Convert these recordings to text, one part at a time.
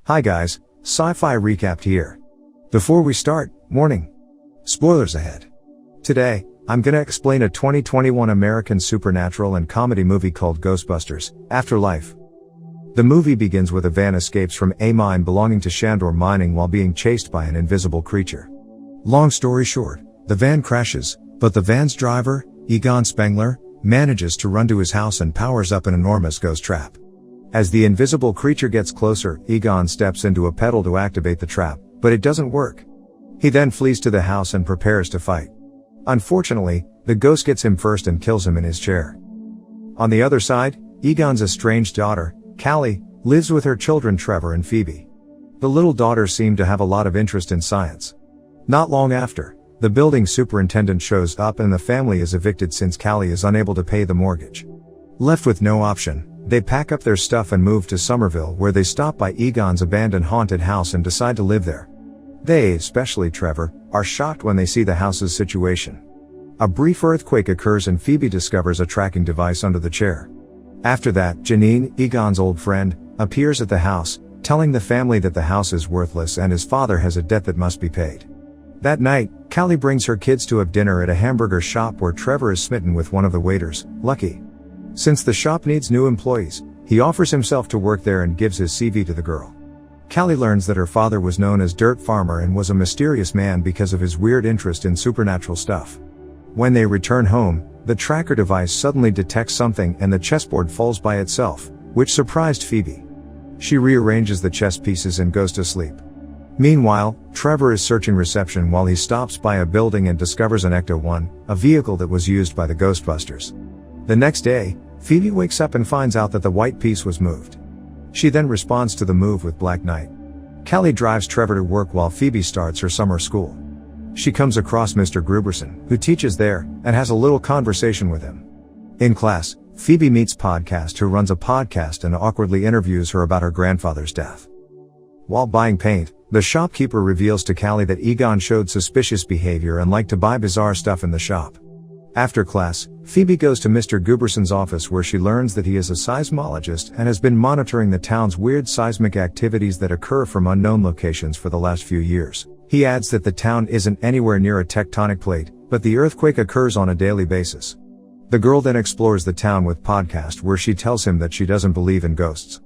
Hi guys, Sci-Fi Recapped here. Before we start, warning. Spoilers ahead. Today, I'm gonna explain a 2021 American supernatural and comedy movie called Ghostbusters, Afterlife. The movie begins with a van escapes from a mine belonging to Shandor Mining while being chased by an invisible creature. Long story short, the van crashes, but the van's driver, Egon Spengler, manages to run to his house and powers up an enormous ghost trap. As the invisible creature gets closer, Egon steps into a pedal to activate the trap, but it doesn't work. He then flees to the house and prepares to fight. Unfortunately, the ghost gets him first and kills him in his chair. On the other side, Egon's estranged daughter, Callie, lives with her children Trevor and Phoebe. The little daughter seemed to have a lot of interest in science. Not long after, the building superintendent shows up and the family is evicted since Callie is unable to pay the mortgage. Left with no option, they pack up their stuff and move to Somerville, where they stop by Egon's abandoned haunted house and decide to live there. They, especially Trevor, are shocked when they see the house's situation. A brief earthquake occurs and Phoebe discovers a tracking device under the chair. After that, Janine, Egon's old friend, appears at the house, telling the family that the house is worthless and his father has a debt that must be paid. That night, Callie brings her kids to have dinner at a hamburger shop where Trevor is smitten with one of the waiters, Lucky. Since the shop needs new employees, he offers himself to work there and gives his CV to the girl. Callie learns that her father was known as Dirt Farmer and was a mysterious man because of his weird interest in supernatural stuff. When they return home, the tracker device suddenly detects something and the chessboard falls by itself, which surprised Phoebe. She rearranges the chess pieces and goes to sleep. Meanwhile, Trevor is searching reception while he stops by a building and discovers an Ecto-1, a vehicle that was used by the Ghostbusters. The next day, Phoebe wakes up and finds out that the white piece was moved. She then responds to the move with Black Knight. Callie drives Trevor to work while Phoebe starts her summer school. She comes across Mr. Gruberson, who teaches there, and has a little conversation with him. In class, Phoebe meets Podcast, who runs a podcast and awkwardly interviews her about her grandfather's death. While buying paint, the shopkeeper reveals to Callie that Egon showed suspicious behavior and liked to buy bizarre stuff in the shop. After class, Phoebe goes to Mr. Guberson's office where she learns that he is a seismologist and has been monitoring the town's weird seismic activities that occur from unknown locations for the last few years. He adds that the town isn't anywhere near a tectonic plate, but the earthquake occurs on a daily basis. The girl then explores the town with Podcast, where she tells him that she doesn't believe in ghosts.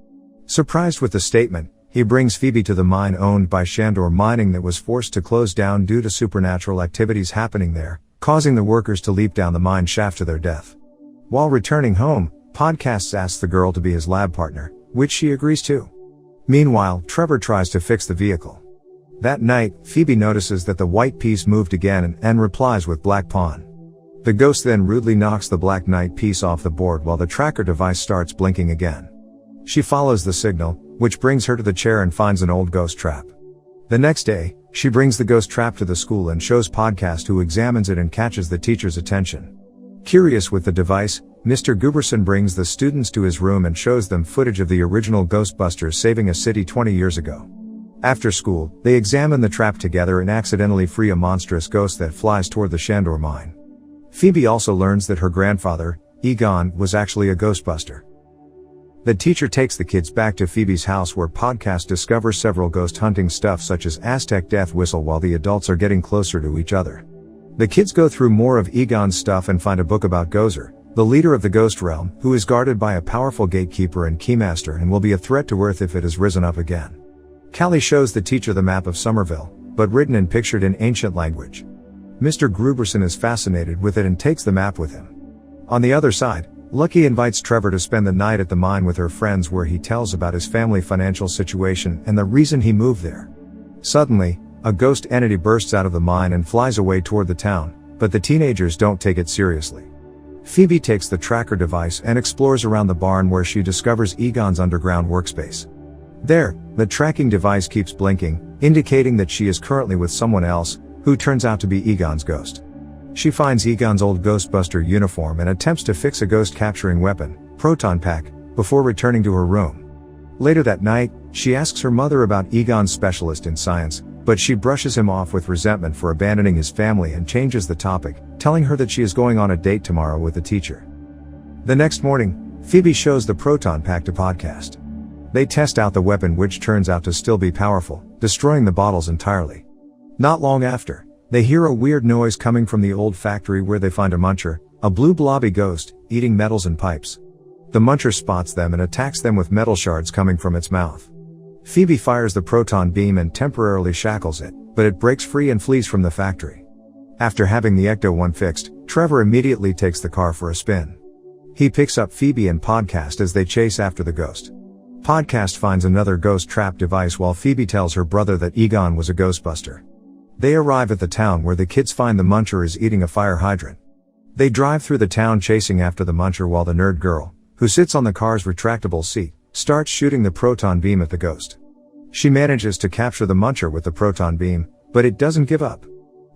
Surprised with the statement, he brings Phoebe to the mine owned by Shandor Mining that was forced to close down due to supernatural activities happening there, causing the workers to leap down the mine shaft to their death. While returning home, Podcast asks the girl to be his lab partner, which she agrees to. Meanwhile, Trevor tries to fix the vehicle. That night, Phoebe notices that the white piece moved again and replies with Black Pawn. The ghost then rudely knocks the Black Knight piece off the board while the tracker device starts blinking again. She follows the signal, which brings her to the chair and finds an old ghost trap. The next day, she brings the ghost trap to the school and shows Podcast, who examines it and catches the teacher's attention. Curious with the device, Mr. Guberson brings the students to his room and shows them footage of the original Ghostbusters saving a city 20 years ago. After school, they examine the trap together and accidentally free a monstrous ghost that flies toward the Shandor mine. Phoebe also learns that her grandfather, Egon, was actually a Ghostbuster. The teacher takes the kids back to Phoebe's house where Podcast discovers several ghost hunting stuff such as Aztec death whistle while the adults are getting closer to each other. The kids go through more of Egon's stuff and find a book about Gozer, the leader of the ghost realm, who is guarded by a powerful gatekeeper and keymaster and will be a threat to Earth if it has risen up again. Callie shows the teacher the map of Somerville, but written and pictured in ancient language. Mr. Gruberson is fascinated with it and takes the map with him. On the other side, Lucky invites Trevor to spend the night at the mine with her friends, where he tells about his family financial situation and the reason he moved there. Suddenly, a ghost entity bursts out of the mine and flies away toward the town, but the teenagers don't take it seriously. Phoebe takes the tracker device and explores around the barn where she discovers Egon's underground workspace. There, the tracking device keeps blinking, indicating that she is currently with someone else, who turns out to be Egon's ghost. She finds Egon's old Ghostbuster uniform and attempts to fix a ghost-capturing weapon, proton pack, before returning to her room. Later that night, she asks her mother about Egon's specialist in science, but she brushes him off with resentment for abandoning his family and changes the topic, telling her that she is going on a date tomorrow with the teacher. The next morning, Phoebe shows the proton pack to Podcast. They test out the weapon, which turns out to still be powerful, destroying the bottles entirely. Not long after, they hear a weird noise coming from the old factory where they find a muncher, a blue blobby ghost, eating metals and pipes. The muncher spots them and attacks them with metal shards coming from its mouth. Phoebe fires the proton beam and temporarily shackles it, but it breaks free and flees from the factory. After having the Ecto-1 fixed, Trevor immediately takes the car for a spin. He picks up Phoebe and Podcast as they chase after the ghost. Podcast finds another ghost trap device while Phoebe tells her brother that Egon was a ghostbuster. They arrive at the town where the kids find the muncher is eating a fire hydrant. They drive through the town chasing after the muncher while the nerd girl, who sits on the car's retractable seat, starts shooting the proton beam at the ghost. She manages to capture the muncher with the proton beam, but it doesn't give up.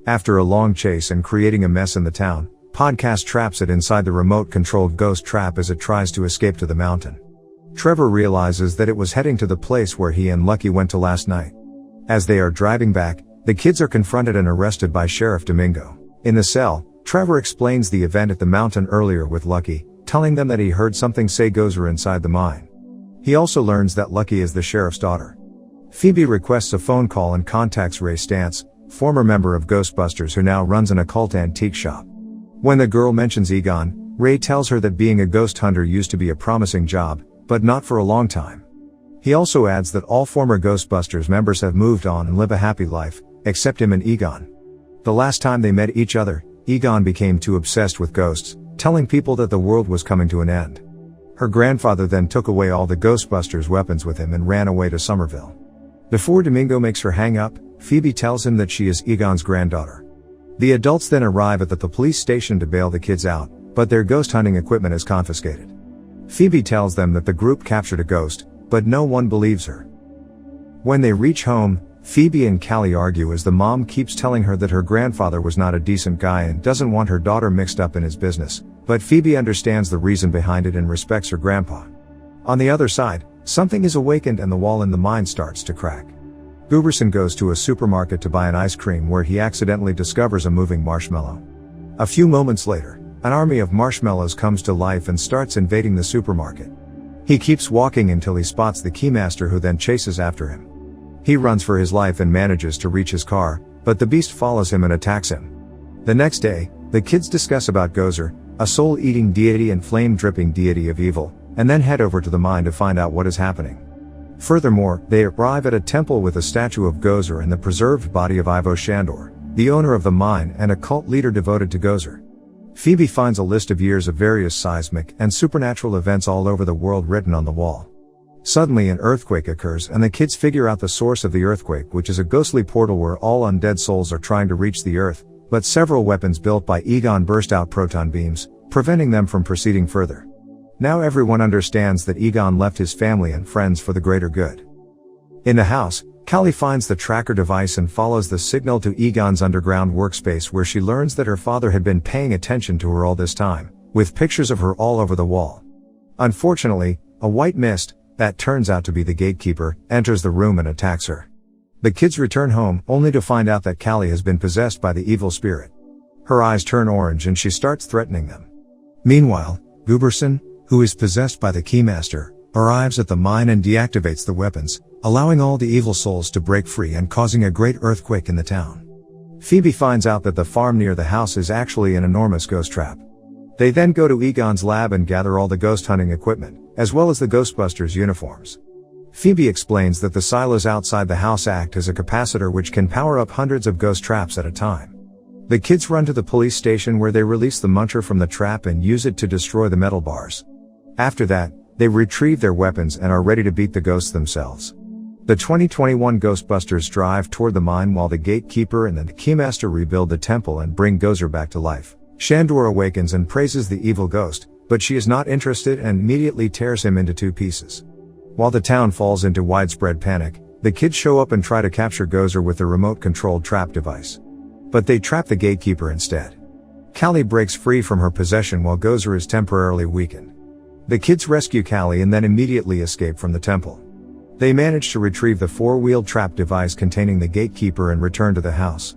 After a long chase and creating a mess in the town, Podcast traps it inside the remote-controlled ghost trap as it tries to escape to the mountain. Trevor realizes that it was heading to the place where he and Lucky went to last night. As they are driving back, the kids are confronted and arrested by Sheriff Domingo. In the cell, Trevor explains the event at the mountain earlier with Lucky, telling them that he heard something say Gozer inside the mine. He also learns that Lucky is the sheriff's daughter. Phoebe requests a phone call and contacts Ray Stantz, former member of Ghostbusters who now runs an occult antique shop. When the girl mentions Egon, Ray tells her that being a ghost hunter used to be a promising job, but not for a long time. He also adds that all former Ghostbusters members have moved on and live a happy life, except him and Egon. The last time they met each other, Egon became too obsessed with ghosts, telling people that the world was coming to an end. Her grandfather then took away all the Ghostbusters' weapons with him and ran away to Somerville. Before Domingo makes her hang up, Phoebe tells him that she is Egon's granddaughter. The adults then arrive at the police station to bail the kids out, but their ghost hunting equipment is confiscated. Phoebe tells them that the group captured a ghost, but no one believes her. When they reach home, Phoebe and Callie argue as the mom keeps telling her that her grandfather was not a decent guy and doesn't want her daughter mixed up in his business, but Phoebe understands the reason behind it and respects her grandpa. On the other side, something is awakened and the wall in the mine starts to crack. Gooberson goes to a supermarket to buy an ice cream where he accidentally discovers a moving marshmallow. A few moments later, an army of marshmallows comes to life and starts invading the supermarket. He keeps walking until he spots the keymaster, who then chases after him. He runs for his life and manages to reach his car, but the beast follows him and attacks him. The next day, the kids discuss about Gozer, a soul-eating deity and flame-dripping deity of evil, and then head over to the mine to find out what is happening. Furthermore, they arrive at a temple with a statue of Gozer and the preserved body of Ivo Shandor, the owner of the mine and a cult leader devoted to Gozer. Phoebe finds a list of years of various seismic and supernatural events all over the world written on the wall. Suddenly an earthquake occurs and the kids figure out the source of the earthquake, which is a ghostly portal where all undead souls are trying to reach the earth, but several weapons built by Egon burst out proton beams, preventing them from proceeding further. Now everyone understands that Egon left his family and friends for the greater good. In the house, Callie finds the tracker device and follows the signal to Egon's underground workspace, where she learns that her father had been paying attention to her all this time, with pictures of her all over the wall. Unfortunately, a white mist, that turns out to be the gatekeeper, enters the room and attacks her. The kids return home, only to find out that Callie has been possessed by the evil spirit. Her eyes turn orange and she starts threatening them. Meanwhile, Gooberson, who is possessed by the Keymaster, arrives at the mine and deactivates the weapons, allowing all the evil souls to break free and causing a great earthquake in the town. Phoebe finds out that the farm near the house is actually an enormous ghost trap. They then go to Egon's lab and gather all the ghost hunting equipment, as well as the Ghostbusters uniforms. Phoebe explains that the silos outside the house act as a capacitor which can power up hundreds of ghost traps at a time. The kids run to the police station where they release the muncher from the trap and use it to destroy the metal bars. After that, they retrieve their weapons and are ready to beat the ghosts themselves. The 2021 Ghostbusters drive toward the mine while the gatekeeper and the Keymaster rebuild the temple and bring Gozer back to life. Shandor awakens and praises the evil ghost, but she is not interested and immediately tears him into two pieces. While the town falls into widespread panic, the kids show up and try to capture Gozer with the remote-controlled trap device. But they trap the gatekeeper instead. Callie breaks free from her possession while Gozer is temporarily weakened. The kids rescue Callie and then immediately escape from the temple. They manage to retrieve the four-wheeled trap device containing the gatekeeper and return to the house.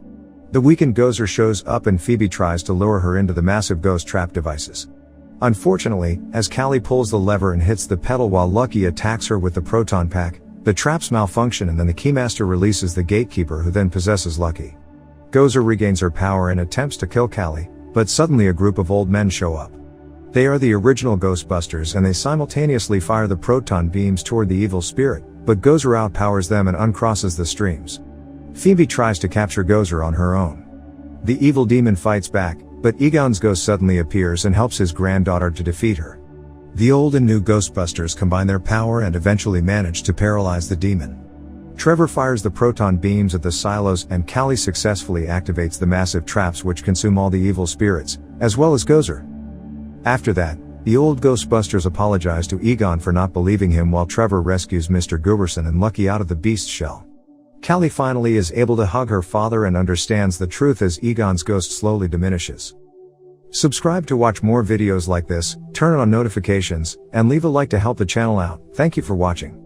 The weakened Gozer shows up and Phoebe tries to lure her into the massive ghost trap devices. Unfortunately, as Callie pulls the lever and hits the pedal while Lucky attacks her with the proton pack, the traps malfunction and then the Keymaster releases the gatekeeper, who then possesses Lucky. Gozer regains her power and attempts to kill Callie, but suddenly a group of old men show up. They are the original Ghostbusters and they simultaneously fire the proton beams toward the evil spirit, but Gozer outpowers them and uncrosses the streams. Phoebe tries to capture Gozer on her own. The evil demon fights back, but Egon's ghost suddenly appears and helps his granddaughter to defeat her. The old and new Ghostbusters combine their power and eventually manage to paralyze the demon. Trevor fires the proton beams at the silos and Callie successfully activates the massive traps which consume all the evil spirits, as well as Gozer. After that, the old Ghostbusters apologize to Egon for not believing him while Trevor rescues Mr. Gooberson and Lucky out of the beast shell. Callie finally is able to hug her father and understands the truth as Egon's ghost slowly diminishes. Subscribe to watch more videos like this, turn on notifications, and leave a like to help the channel out. Thank you for watching.